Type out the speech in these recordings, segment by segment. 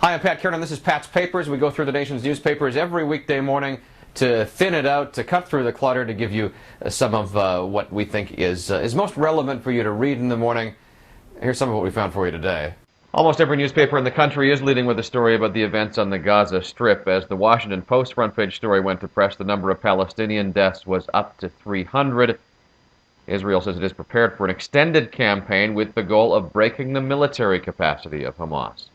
Hi, I'm Pat Kiernan. This is Pat's Papers. We go through the nation's newspapers every weekday morning to thin it out, to cut through the clutter, to give you some of what we think is most relevant for you to read in the morning. Here's some of what we found for you today. Almost every newspaper in the country is leading with a story about the events on the Gaza Strip. As the Washington Post front page story went to press, the number of Palestinian deaths was up to 300. Israel says it is prepared for an extended campaign with the goal of breaking the military capacity of Hamas.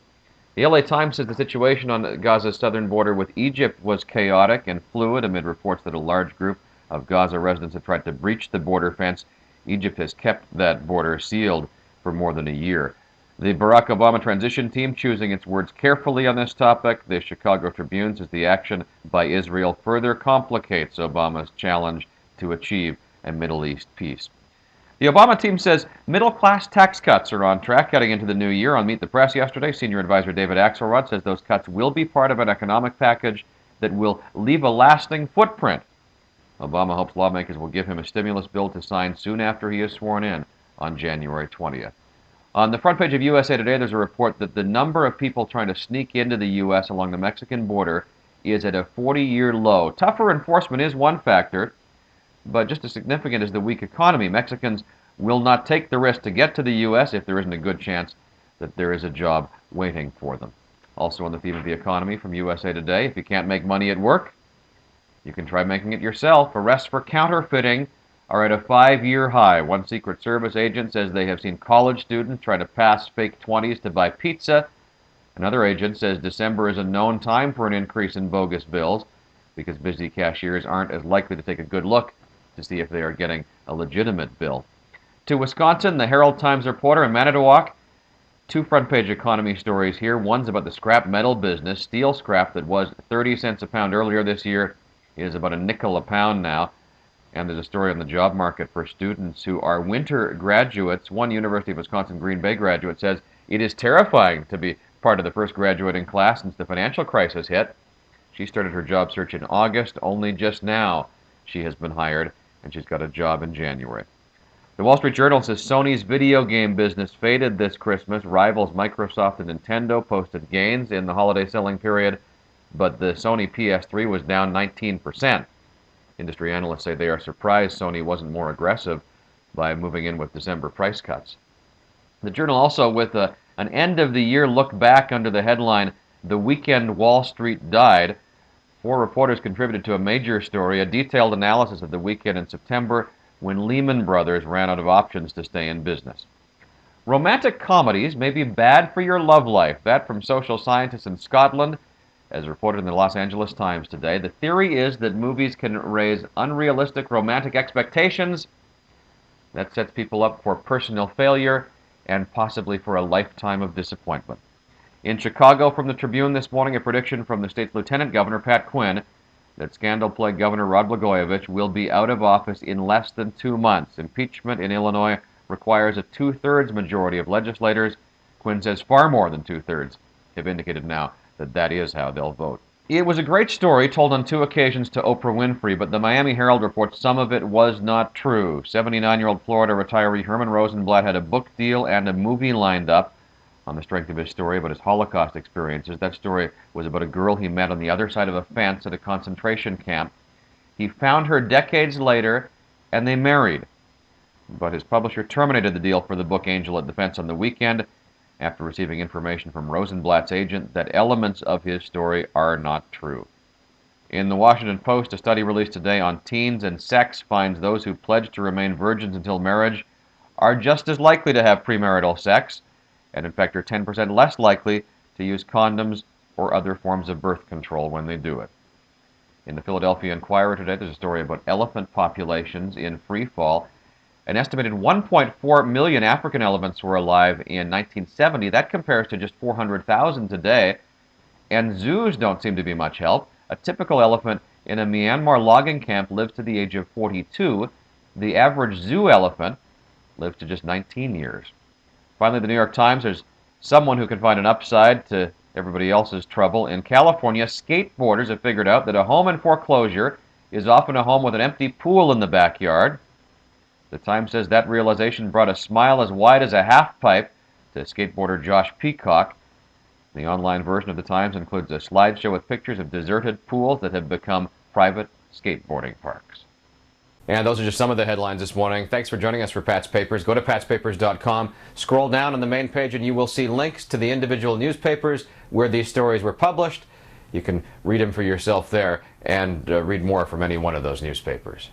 The LA Times says the situation on Gaza's southern border with Egypt was chaotic and fluid amid reports that a large group of Gaza residents had tried to breach the border fence. Egypt has kept that border sealed for more than a year. The Barack Obama transition team choosing its words carefully on this topic. The Chicago Tribune says the action by Israel further complicates Obama's challenge to achieve a Middle East peace. The Obama team says middle-class tax cuts are on track heading into the new year. On Meet the Press yesterday, senior advisor David Axelrod says those cuts will be part of an economic package that will leave a lasting footprint. Obama hopes lawmakers will give him a stimulus bill to sign soon after he is sworn in on January 20th. On the front page of USA Today, there's a report that the number of people trying to sneak into the U.S. along the Mexican border is at a 40-year low. Tougher enforcement is one factor, but just as significant as the weak economy. Mexicans will not take the risk to get to the U.S. if there isn't a good chance that there is a job waiting for them. Also on the theme of the economy from USA Today, if you can't make money at work, you can try making it yourself. Arrests for counterfeiting are at a 5-year high. One Secret Service agent says they have seen college students try to pass fake 20s to buy pizza. Another agent says December is a known time for an increase in bogus bills because busy cashiers aren't as likely to take a good look to see if they are getting a legitimate bill. To Wisconsin, the Herald-Times reporter in Manitowoc. Two front-page economy stories here. One's about the scrap metal business. Steel scrap that was 30 cents a pound earlier this year is about a nickel a pound now. And there's a story on the job market for students who are winter graduates. One University of Wisconsin Green Bay graduate says it is terrifying to be part of the first graduating class since the financial crisis hit. She started her job search in August. Only just now she has been hired, and she's got a job in January. The Wall Street Journal says Sony's video game business faded this Christmas. Rivals Microsoft and Nintendo posted gains in the holiday selling period, but the Sony PS3 was down 19%. Industry analysts say they are surprised Sony wasn't more aggressive by moving in with December price cuts. The Journal also, with an end-of-the-year look back under the headline, "The Weekend Wall Street Died," 4 reporters contributed to a major story, a detailed analysis of the weekend in September when Lehman Brothers ran out of options to stay in business. Romantic comedies may be bad for your love life. That from social scientists in Scotland, as reported in the Los Angeles Times today. The theory is that movies can raise unrealistic romantic expectations. That sets people up for personal failure and possibly for a lifetime of disappointment. In Chicago, from the Tribune this morning, a prediction from the state's Lieutenant Governor, Pat Quinn, that scandal-plagued Governor Rod Blagojevich will be out of office in less than 2 months. Impeachment in Illinois requires a 2/3 majority of legislators. Quinn says far more than 2/3 have indicated now that that is how they'll vote. It was a great story told on 2 occasions to Oprah Winfrey, but the Miami Herald reports some of it was not true. 79-year-old Florida retiree Herman Rosenblatt had a book deal and a movie lined up on the strength of his story about his Holocaust experiences. That story was about a girl he met on the other side of a fence at a concentration camp. He found her decades later, and they married. But his publisher terminated the deal for the book Angel at the Fence on the weekend after receiving information from Rosenblatt's agent that elements of his story are not true. In the Washington Post, a study released today on teens and sex finds those who pledge to remain virgins until marriage are just as likely to have premarital sex, and in fact are 10% less likely to use condoms or other forms of birth control when they do it. In the Philadelphia Inquirer today, there's a story about elephant populations in free fall. An estimated 1.4 million African elephants were alive in 1970. That compares to just 400,000 today. And zoos don't seem to be much help. A typical elephant in a Myanmar logging camp lives to the age of 42. The average zoo elephant lives to just 19 years. Finally, the New York Times, there's someone who can find an upside to everybody else's trouble. In California, skateboarders have figured out that a home in foreclosure is often a home with an empty pool in the backyard. The Times says that realization brought a smile as wide as a half pipe to skateboarder Josh Peacock. The online version of the Times includes a slideshow with pictures of deserted pools that have become private skateboarding parks. And those are just some of the headlines this morning. Thanks for joining us for Pat's Papers. Go to patspapers.com, scroll down on the main page, and you will see links to the individual newspapers where these stories were published. You can read them for yourself there and read more from any one of those newspapers.